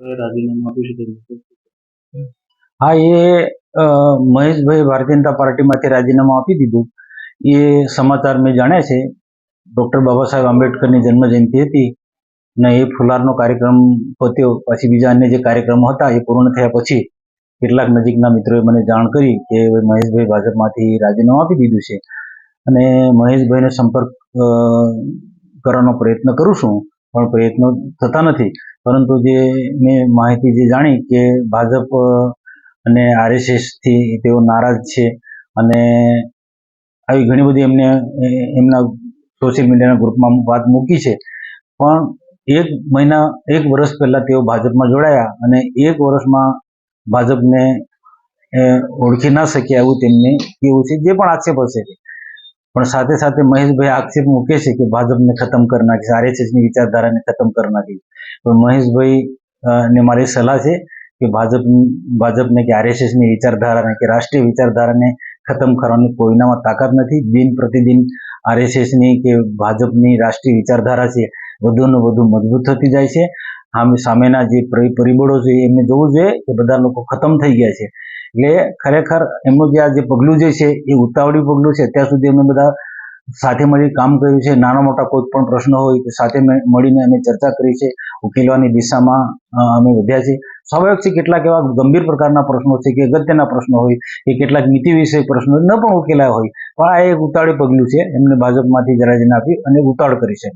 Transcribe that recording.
રાજીનામું આપ્યું છે તે हाँ, ये महेश भाई भारतीय जनता पार्टी में राजीनामु आपी दीधुं। ये समाचार में जाण्या छे। डॉक्टर बाबा साहेब आंबेडकर की जन्म जयंती थी ने ये फुलारनो कार्यक्रम पत्यो पछी बीजा अन्य जे कार्यक्रमो हता ए पूर्ण थया पछी કેટલાક નજીકના મિત્રોએ મને જાણ કરી કે મહેશભાઈ ભાજપમાંથી રાજીનામું આપી દીધું છે અને મહેશભાઈને સંપર્ક કરવાનો પ્રયત્ન કરું છું, પણ પ્રયત્નો થતા નથી। પરંતુ જે મેં માહિતી જે જાણી કે ભાજપ અને આરએસએસ થી તેઓ નારાજ છે અને આવી ઘણી બધી એમને એમના સોશિયલ મીડિયાના ગ્રુપમાં વાત મૂકી છે। પણ એક વર્ષ પહેલા તેઓ ભાજપમાં જોડાયા અને એક વર્ષમાં ભાજપને ઓળખી ના શક્યા એવું તેમને કેવું છે, જે પણ આક્ષેપ હશે। પણ સાથે સાથે મહેશભાઈ આક્ષેપ મૂકે છે કે ભાજપને ખતમ કરી નાખી, આરએસએસની વિચારધારાને ખતમ કરી નાખી। પણ મહેશભાઈ ને મારી સલાહ છે કે ભાજપને કે આરએસએસની વિચારધારાને કે રાષ્ટ્રીય વિચારધારાને ખતમ કરવાની કોઈનામાં તાકાત નથી। દિન પ્રતિદિન આરએસએસની કે ભાજપની રાષ્ટ્રીય વિચારધારા છે વધુને વધુ મજબૂત થતી જાય છે। સામેના જે પરિબળો છે એમને જોવું જોઈએ કે બધા લોકો ખતમ થઈ ગયા છે। એટલે ખરેખર એમનું જે આ જે પગલું જે છે એ ઉતાવળી પગલું છે। અત્યાર સુધી અમે બધા સાથે મળી કામ કર્યું છે। નાના મોટા કોઈ પણ પ્રશ્ન હોય તો સાથે મળીને અમે ચર્ચા કરી છે, ઉકેલવાની દિશામાં અમે વધ્યા છે। સ્વાભાવિક છે કેટલાક એવા ગંભીર પ્રકારના પ્રશ્નો છે કે અગત્યના પ્રશ્નો હોય કે કેટલાક નીતિ વિષયક પ્રશ્નો ન પણ ઉકેલાયા હોય, પણ આ એક ઉતાવળી પગલું છે। એમને ભાજપમાંથી રાજીનામું આપી અને ઉતાવળ કરી છે।